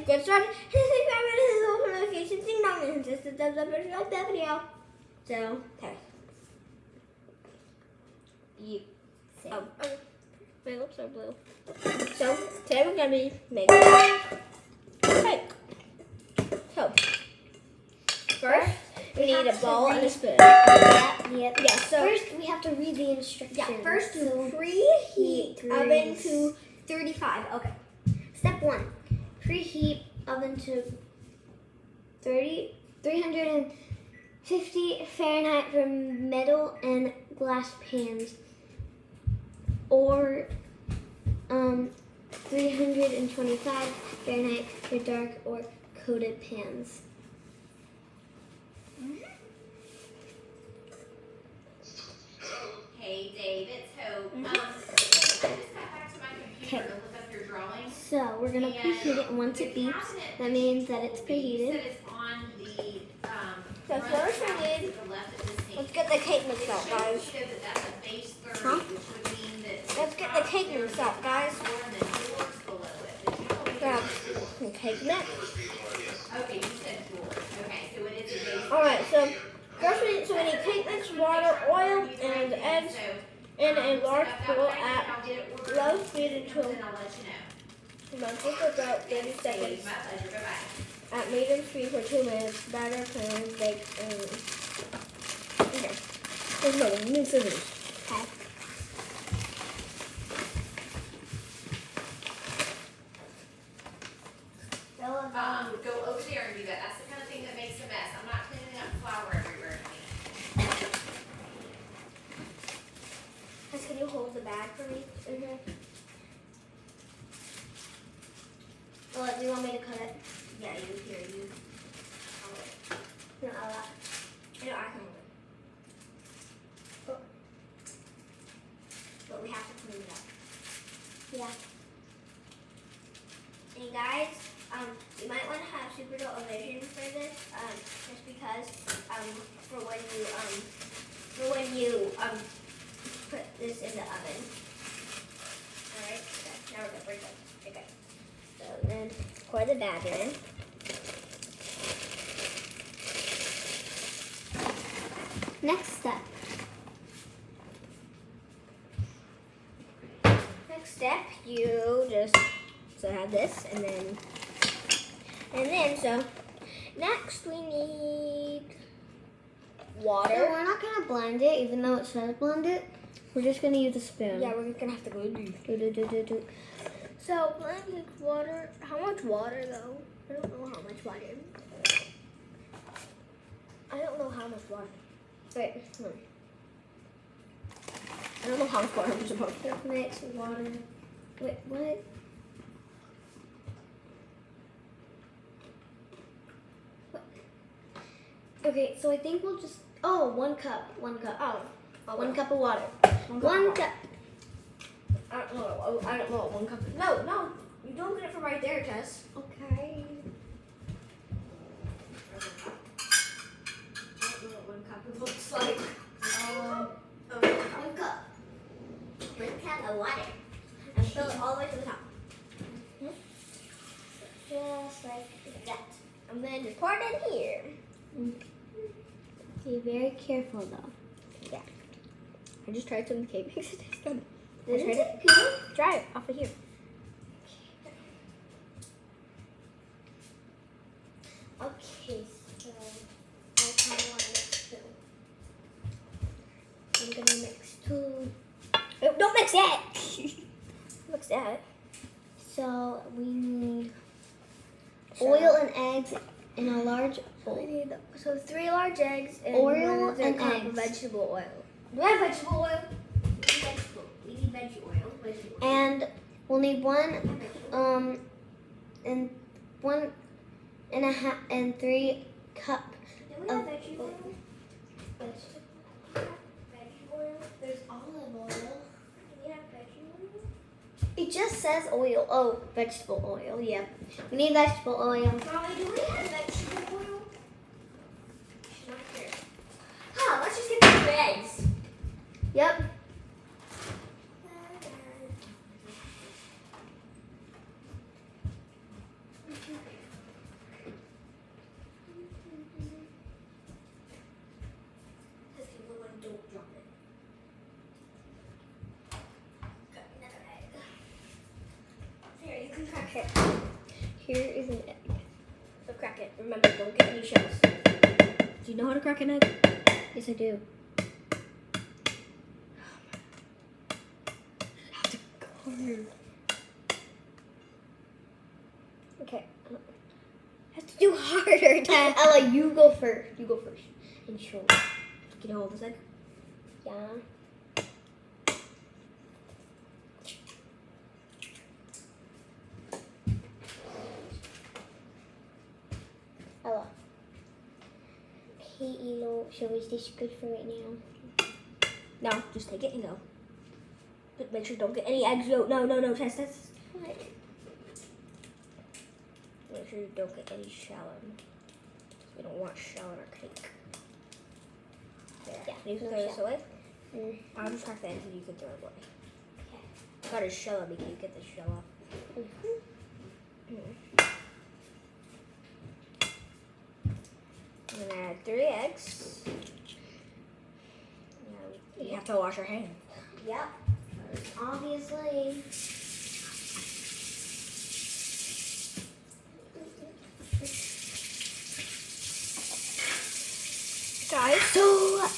get started. Hit subscribe button, hit the little notification ding dong, and just a thumbs up if you like that video. So, okay. You. Oh, okay. My lips are blue. So, today we're going to be making cake. So, first, we need a bowl and a spoon. Yep. Yeah, so first, we have to read the instructions. Yeah, first preheat oven to 35. Okay. Step 1. Preheat oven to 350 Fahrenheit for metal and glass pans, or 325 Fahrenheit for dark or coated pans. Hey Dave, it's Hope. I just got back to my computer to look up your drawings. So we're gonna preheat it, and once it beeps, that means that it's You preheated. said it's on the So front first we side need- to the left of the sink. Let's get the cake mix It out, should guys. show that that's a base 30, Huh? which would mean that Let's get the cake mix out, guys. more than doors below it. Did you tell me Grab there's a door? the cake mix. Okay, you said door. Okay, so it is a base. Alright, so first we need cake mix, water, oil, and eggs in a large bowl at low speed until Then I'll let you know. cook for about 30 seconds. My pleasure. Bye-bye. At medium speed for 2 minutes. Batter, pan, bake, and... Okay. There's no new scissors. Okay. Go over there and do that. That's the kind of thing that makes a mess. I'm not cleaning up flour everywhere. Can you hold the bag for me? Oh, do you want me to cut it? Yeah, you here. You. No, I'll let. I can hold it. But we have to clean it up. Yeah. And guys, you might want to have super dull vision for this, just because, for when you put this in the oven. Alright, okay, now we're good, Okay. So then pour the batter in. Next step. Next step, you just have this, and then so next we need water. So we're not gonna blend it, even though it says blend it. We're just gonna use a spoon. Yeah, we're gonna have to go do. Do. So blended water. How much water though? I don't know how much water. I don't know how much water. Wait. I don't know how much water I'm supposed to. Mix water. Wait, what? Okay, so I think we'll just. Oh, 1 cup. 1 cup. Oh. 1 cup of water. 1 1 cup. I don't know. I don't know what 1 cup is. No. You don't get it from right there, Tess. Okay. I don't know what 1 cup looks like. 1 cup. 1 cup of water. And fill it all the way to the top. Just like that. And then just pour it in here. Be very careful though. Yeah. I just tried some cake mix. It tastes good. Did Try it it. taste good? Try it off of here. Okay, so I kind of want to mix too. I'm gonna mix too. Oh, don't mix that. Mix that. So we need oil and eggs in a large We bowl. need 3 large eggs and Oil 1 and cup of eggs. vegetable oil. Do I have vegetable oil? We need vegetable oil. And we'll need 1 and 1.5 and 3 cup. Do we have vegetable oil? Vegetable oil? There's olive oil. Do we have vegetable oil? It just says oil. Oh, vegetable oil. Yeah, we need vegetable oil. Mommy, do we have vegetable oil? She's not here. Huh, let's just get the eggs. Yep. Okay. Here is an egg. So crack it. Remember, don't get any shells. Do you know how to crack an egg? Yes, I do. Okay. Have to do harder, Dad. Ella, you go first. You go first. And show me. Can you hold this egg? Yeah. Ella. Hey, Elo, so is this good for right now? No, just take it and go. But make sure don't get any eggs. No, test. What? Make sure you don't get any shell in. We don't want shell in our cake. There. Yeah, Can you no throw this shell. away? Mm. I'll just crack the eggs and you can throw it away. Got a shell on me. Can you get the shell off? I'm gonna add 3 eggs. Now you have to wash your hands. Yep. Obviously. Guys, So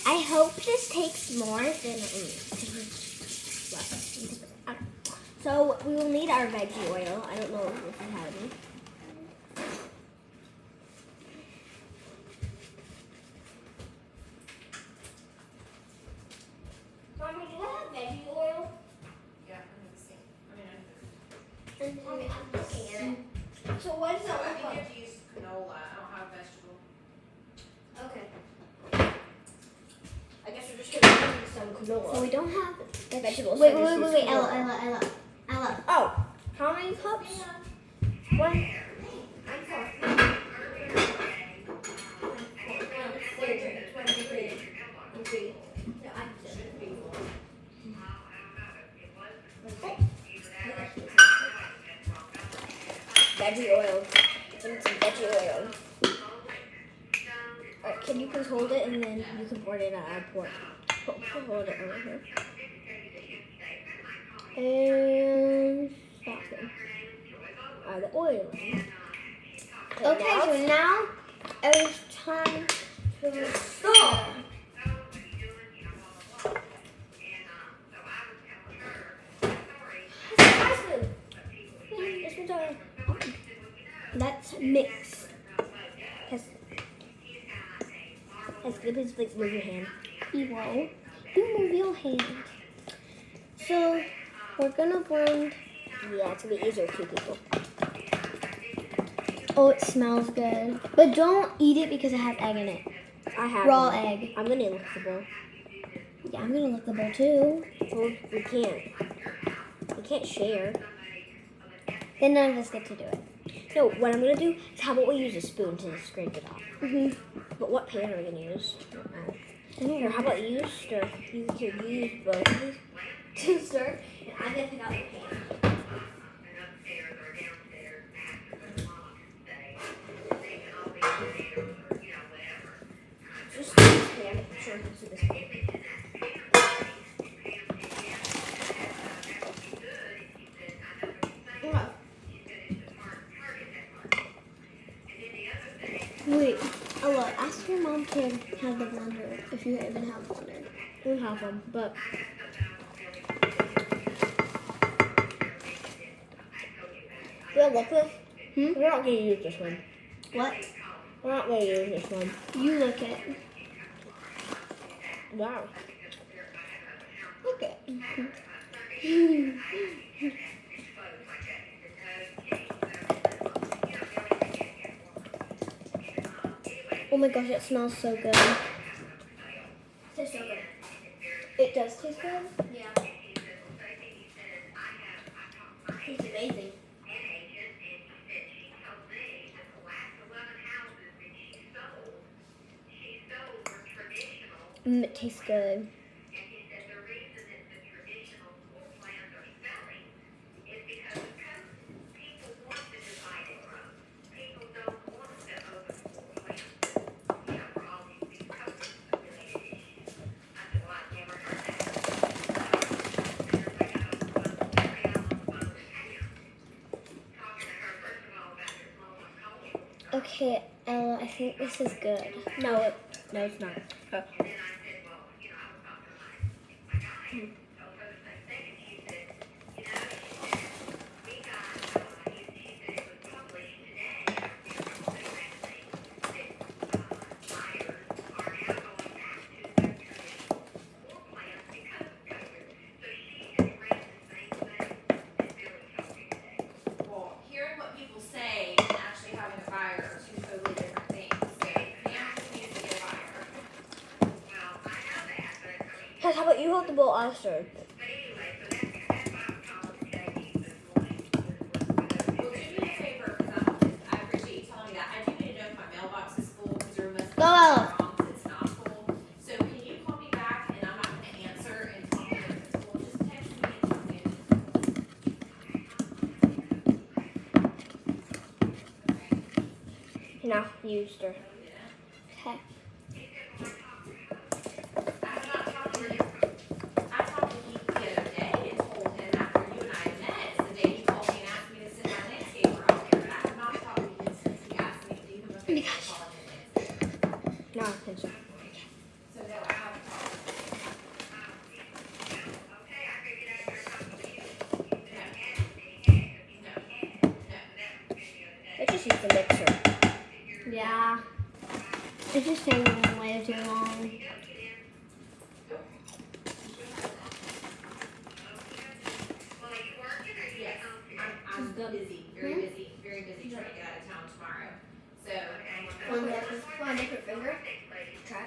I hope this takes more than so we will need our veggie oil. I don't know if we have any. Mommy, do I have veggie oil? Yeah, I'm gonna see. I mean, Mommy, I'm looking at it. So what is so that I look think you like? have to use canola. I don't have vegetable. Okay. I guess we're just gonna use some canola. So we don't have Vegetables. Wait, so just use Ella, canola. Ella. Oh, how many cups? One. I'm sorry. 23. No, I should be more. Veggie oil. I need some veggie oil. Alright, can you please hold it and then you can pour it in our pork. Hold it over here. And stop it. The oil. Okay, now so now it's time to stop. let's mix. Please move your hand. Evo, you move your hand. So we're gonna blend. Yeah, it's gonna be easier with 2 people. Oh, it smells good. But don't eat it because it has egg in it. I have Raw one. egg. I'm gonna look the bowl. Yeah, I'm gonna lick the bowl too. Well, we can't. We can't share. Then none of us get to do it. No, what I'm gonna do is how about we use a spoon to scrape it off? Mhm. But what pan are we gonna use? I don't know. I don't Here, know. how about you stir? You can use both of these to stir, and I'm gonna pick out the pan. Just this pan. Sure, let's do this pan. Okay. Wait, Ella, ask your mom to have the blender if you even have a blender. We have them, but we'll look this. Hmm? We're not gonna use this one. What? We're not gonna use this one. You look it. Wow. Look it. Oh my gosh, it smells so good. Tastes so good. It does taste good? Yeah. It's amazing. It tastes good. Okay, Ella, I think this is good. No, it's not. Well, hearing what people say and actually having a buyer are two totally different things. So Pam just needs to get a buyer. Guys, how about you hold the bowl? I'll serve. Well, do me a favor, because I appreciate you telling me that. I do need to know if my mailbox is full, because there must be Go. something wrong if it's not full. So can you call me back, and I'm not gonna answer and tell me if it's full. Just text me and tell me if it's full. Okay. Now, you stir. Okay. I'm not talking to you. I talked to Heath the other day and told him after you and I had met, it's the day he called me and asked me to send my landscaper out there. And I have not talked to him since he asked me to do him a favor and call him in landscaper. No, it's not. So no, I haven't talked to him. Let's just use the mixer. Yeah. It's just taking way too long. Yes, I'm busy, very busy, very busy trying to get out of town tomorrow. So, Want to dip your finger? Try.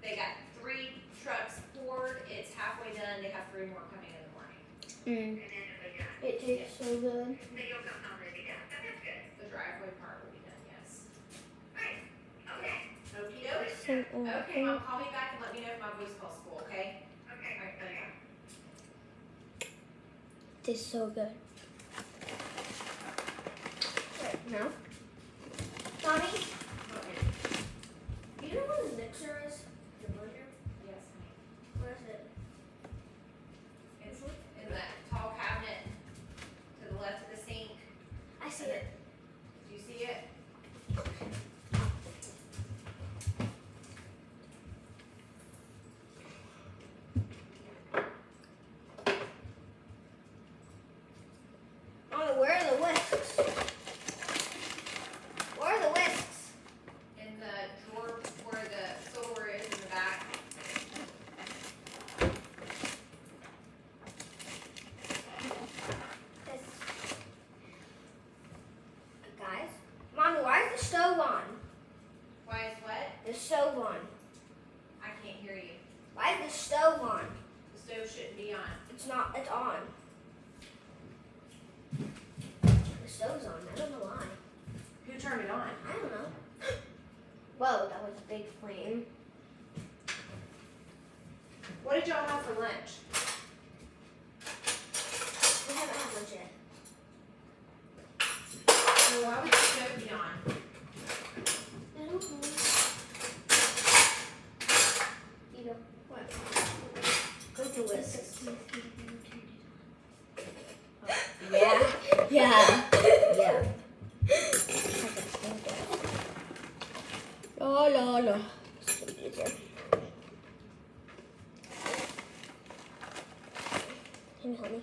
they got 3 trucks poured, it's halfway done, they have 3 more coming in the morning. It tastes so good. The driveway part will be done, yes. Okey doke. So, Okay, Mom, call me back and let me know if my voice call's full, okay? Alright, bye. it tastes so good. No? Mommy, you know what the mixer is? The blender? Yes, Where is it? it's in that tall cabinet to the left of the sink. I see it. Do you see it? Mommy, where are the whisks? Where are the whisks? In the drawer where the silverware is in the back. Guys? Mommy, why is the stove on? Why is what? The stove on. I can't hear you. Why is the stove on? The stove shouldn't be on. It's not, it's on. The stove's on. I don't know why. Who turned it on? I don't know. Whoa, that was a big flame. What did y'all have for lunch? We haven't had lunch yet. Well, why would the stove be on? I don't know. You know, what? Go to whisks. Yeah. Yeah. Yeah. La la la. Can you help me?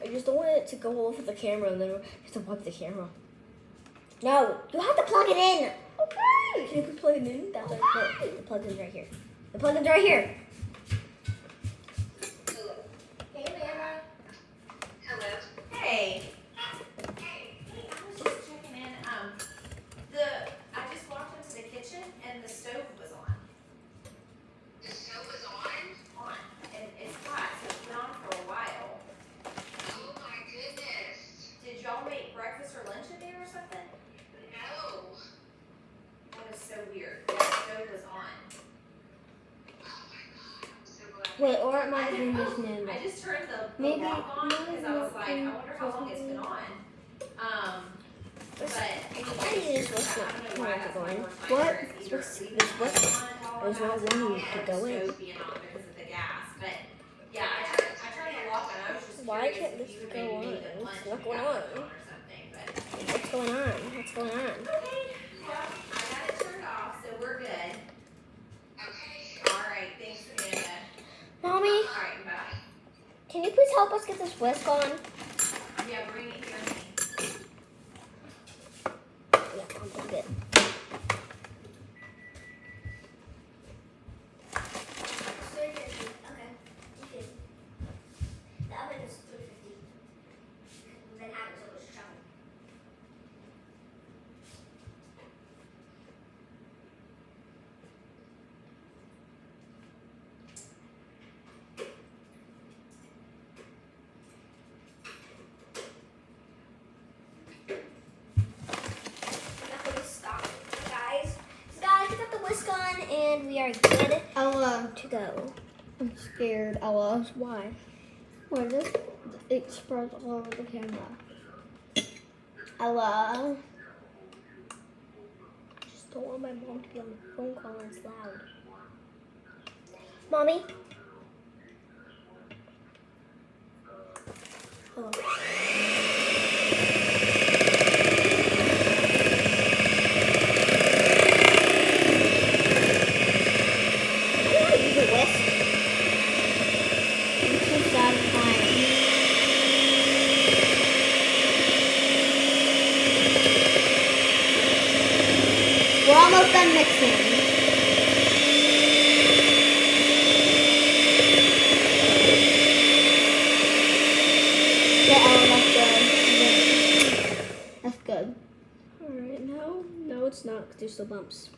I just don't want it to go all over the camera and then we have to wipe the camera. No, you have to plug it in. Okay. Can you plug it in? That's like, no, the plug-in's right here. The plug-in's right here. Hey, Amanda. Hey. Hey, I was just checking in. I just walked into the kitchen and the stove was on. On. And it's hot, so it's been on for a while. Did y'all make breakfast or lunch in there or something? That is so weird. The stove was on. Wait, or it might have been this new. I just turned the Maybe- lock on because I was like, I maybe- wonder how long it's been on. But anyway, I need this whistle. I don't know why that's my Going. worst What? nightmare is either This leaving whistle the light on is not all the wanting time to or go the in. stove being on because of the gas. But yeah, I turned the lock on. I was just Why curious can't if this you go maybe on? made the lunch What's not and we going got on? the phone or something, but. What's going on? What's going on? Okay, well, I got it turned off, so we're good. All right, thanks, Amanda. Mommy, All right, bye. can you please help us get this whisk on? Yeah, bring it here to me. Yeah, I'll take it. Okay. You can. The oven is 350. We've been having so much trouble. That's when we stop, guys. So guys, we got the whisk on and we are good Ella, to go. I'm scared. Ella, why? What is this? It spreads all over the camera. Ella. Just don't want my mom to be on the phone call when it's loud. Mommy? Oh. The whisk. I'm so satisfying. We're almost done mixing. Yeah, Ella, that's good. That's good. Alright, no, it's not, because there's still bumps.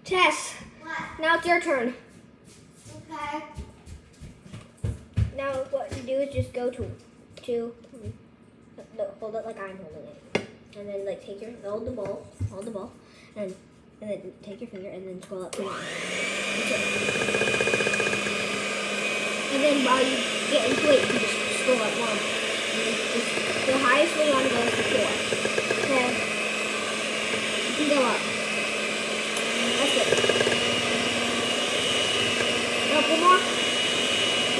Tess, now it's your turn. Okay. Now what you do is just go to no, hold it like I'm holding it, and then like take your hold the ball, and then take your finger and then scroll up to 9. That's it. And then while you get into it, you can just scroll up 1. And then just, the highest one you want to go is to 4. Okay. You can go up. That's it. No, 4 more.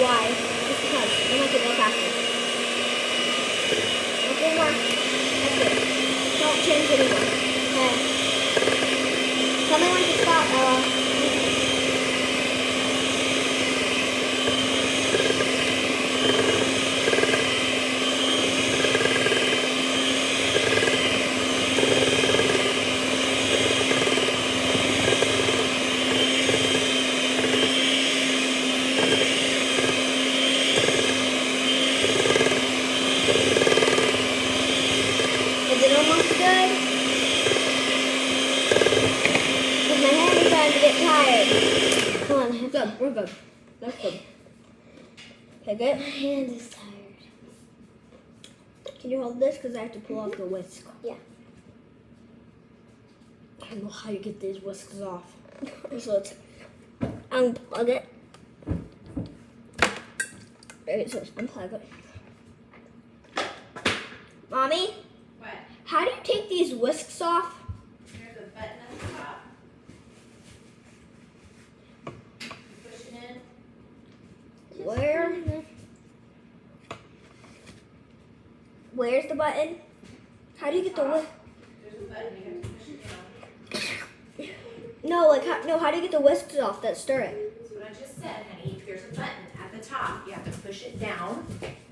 Why? Just because. You might get go faster. Okay, more. That's it. Don't change anymore. Okay. Tell me when to stop, Ella. Is it almost good? Because my hand is starting to get tired. Come on. Good. We're good. That's good. Okay, My good. hand is tired. Can you hold this? Because I have to pull off the whisk. Yeah. I don't know how you get these whisks off. So let's unplug it. Alright, so let's unplug it. Mommy, What? how do you take these whisks off? There's a button at the top. You push it in. Where? Where's the button? How do you get the whisk? There's a button, you have to push it down. No, like how do you get the whisks off that stir it? That's what I just said, honey. There's a button at the top. You have to push it down,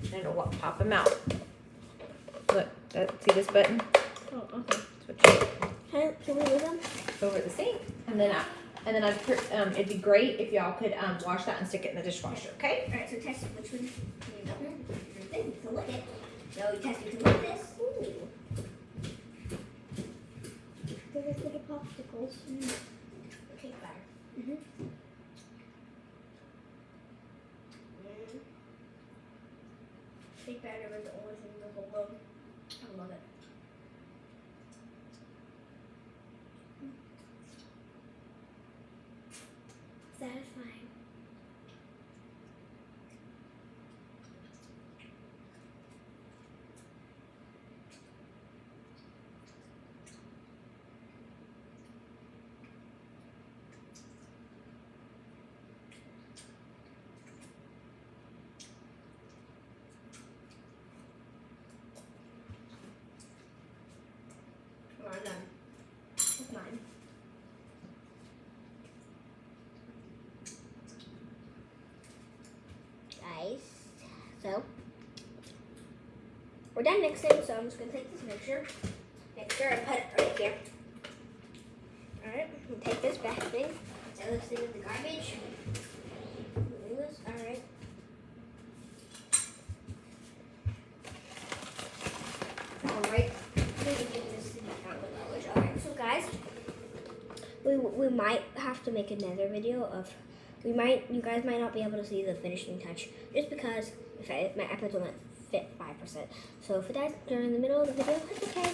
and it'll pop them out. Look, see this button? Oh, okay. Switch Can we move them? it over the sink, and then it'd be great if y'all could wash that and stick it in the dishwasher, okay? Alright, so test which one. Here you go. Then you can lick it. So you test it like this. Ooh. Give us little popsicles. Cake batter. Mhm. Cake batter was the only thing in the whole world. I love it. Satisfying. Come on, done. That's mine. Guys, so we're done mixing, so I'm just gonna take this mixture and put it right here. Alright, we'll take this back thing, throw this thing in the garbage. Alright. Alright, alright, so guys, we might have to make another video of, you guys might not be able to see the finishing touch, just because my iPad's only fit 5%. So if it dies during the middle of the video, it's okay.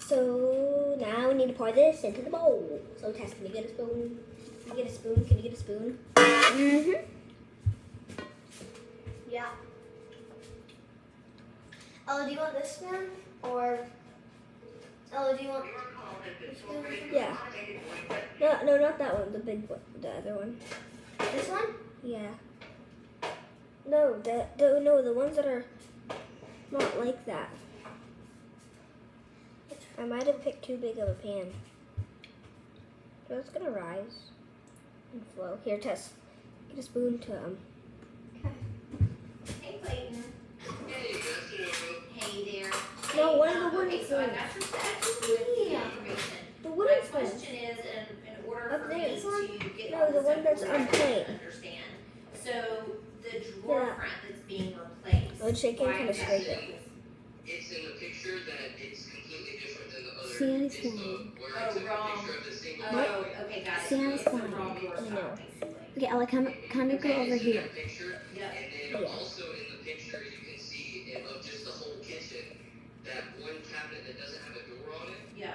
So now we need to pour this into the bowl. So Tess, can you get a spoon? Can you get a spoon? Can you get a spoon? Mm-hmm. Yeah. Oh, do you want this spoon? Or, oh, do you want this spoon? Yeah. No, not that one. The big one. The other one. This one? Yeah. No, the ones that are not like that. I might have picked too big of a pan. So it's gonna rise and flow. Here, Tess, get a spoon to Hey, Clayton. Hey there. No, one of the wooden Okay, so I spoons. got your set with the information. The My wooden spoon. question is, in order Up for there, me this one? to get No, all the this one that's information, I unplain. understand. So the drawer Yeah. front that's being replaced. I would shake it and why kinda is that scrape it. being- It's in the picture that it's completely different than the other. Santa's It's the, fine. where Oh, it's a wrong. picture of the single. Oh, okay, got it. Santa's It's the fine. wrong drawer I know. style, basically. Okay, Ella, kind of go over It's in here. that picture, Yep. and then Yeah. also in the picture you can see of just the whole kitchen, that one cabinet that doesn't have a door on it. Yeah.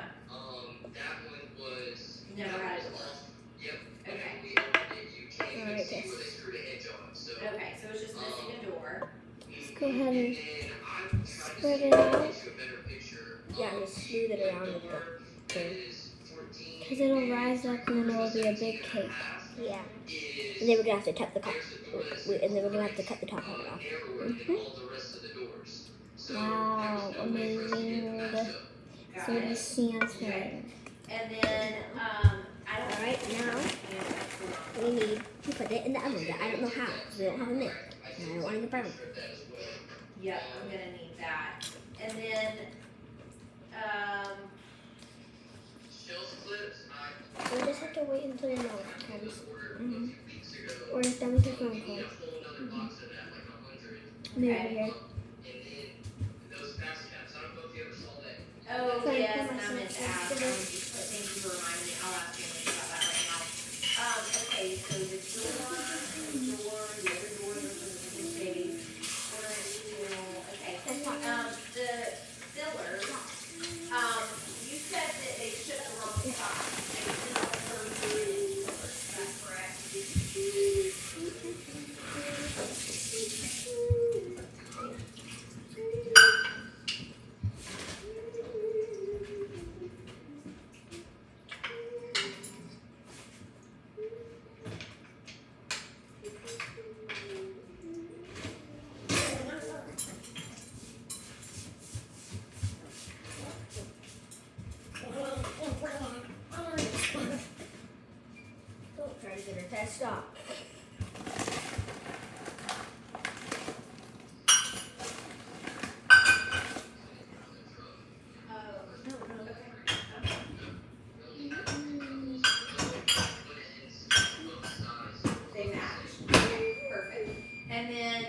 That one was Never that had was a door. off. Yep. Okay. When we opened it, you can't even Alright, see Tess. where they screwed a hinge on. So. Okay, so it's just missing a door. Let's go ahead and I'm trying to spread see it if I out. can get you a better picture. Yeah, just smooth it around with the door thing. is 14 Because it'll rise up and then it'll be a big cake. Yeah. is And then we're gonna have to cut the top. there's a door that's And then we're gonna have to cut the top of it off. narrower than all the rest of the doors. So Wow, there was no way for us to get amazing. it matched up. Got So it. this Santa's later. And then, I don't. Alright, now we need to put it in the oven, but I don't know how, because we don't have a mitt. And I don't want to get burned. Yep, I'm gonna need that. And then, Shelf clips, I We just have to wait until the milk comes. ordered a few weeks ago. Or is done with your phone We need call? a whole nother box of that, like 100. Move Okay. over here. And then those fast caps, I don't know if you ever saw that. oh, Sorry, yes, put and my I meant to sense- ask, thank you for reminding me, I'll ask Emily about that right now. Okay, so the door, the other door, the baby, order it still, okay. The fillers, you said that they shipped the wrong spot. They sent the first fillers, is that correct? Don't try to get her test stop. They match. Okay, perfect. And then,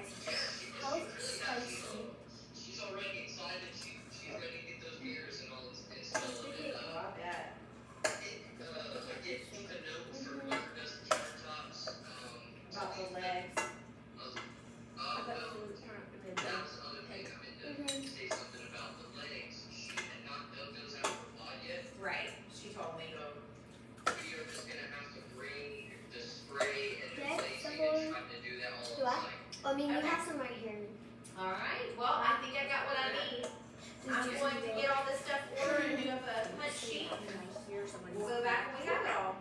spicy. How is it spicy? She's already excited. She's ready to get those mirrors and all installed. And, Oh, I bet. I did keep a note for whoever does the countertops. About the legs. Well, that was the other thing I meant to say something about the legs. She had not dug those out for pot yet. Right, she told me. So we are just gonna have to bring the spray and the Okay, glazing so and try to do that all do on I? site. I mean, you Okay. have some right here. Alright, well, I think I got what I need. I'm going to get all this stuff ordered and do up a punch sheet. We'll go back when we have it all.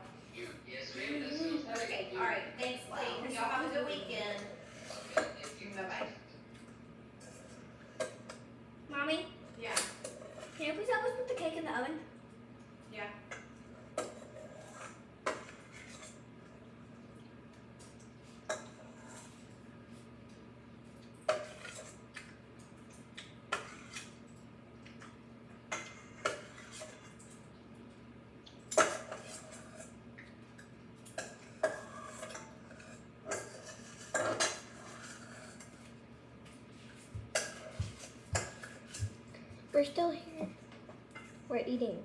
Yes, ma'am, that sounds great. Okay, alright, thanks, Lee. Y'all have a good weekend. Okay, thank you. Bye-bye. Mommy, Yeah. can you please help us put the cake in the oven? Yeah. We're still here. We're eating.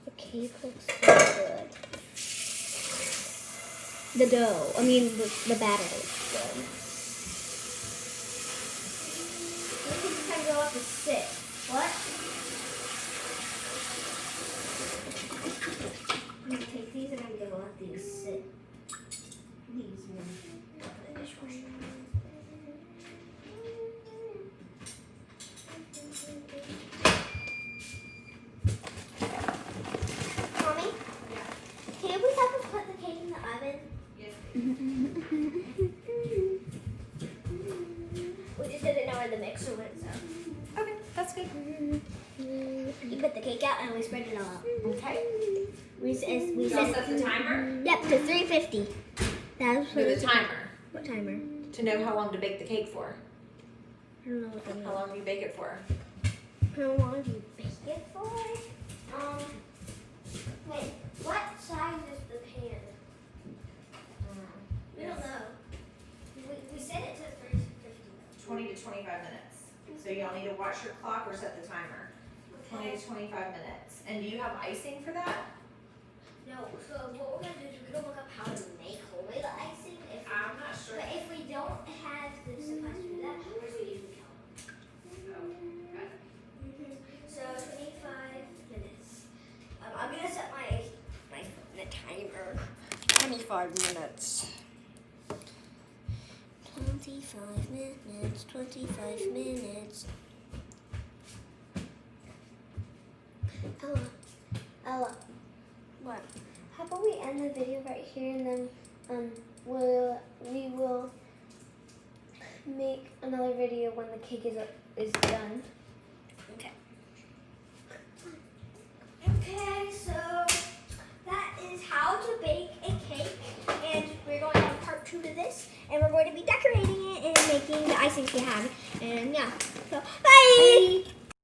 The cake looks so good. The dough, I mean the batter looks good. You can just kind of go up to 6. What? I'm gonna take these and I'm gonna go let these sit. These ones. In the dishwasher. Mommy, can you please help us put the cake in the oven? Yes. We just didn't know where the mixer went, so. Okay, that's good. You put the cake out and we spread it all out. Okay. We said Y'all set the timer? Yep, to 350. That was For the timer. What timer? To know how long to bake the cake for. I don't know what that means. How long do you bake it for? How long do you bake it for? Wait, what size is the pan? We don't know. We set it to 350. 20 to 25 minutes. So y'all need to watch your clock or set the timer. 20 to 25 minutes. And do you have icing for that? No, so what we're gonna do is we're gonna look up how to make homemade icing. I'm not sure. But if we don't have the supplies to do that, we're just gonna use the calendar. So 25 minutes. I'm gonna set my timer. 25 minutes. 25 minutes. 25 minutes. Ella, What? how about we end the video right here and then we will make another video when the cake is done. Okay. Okay, so that is how to bake a cake, and we're going to have part 2 to this, and we're going to be decorating it and making the icing we have, and yeah. So bye.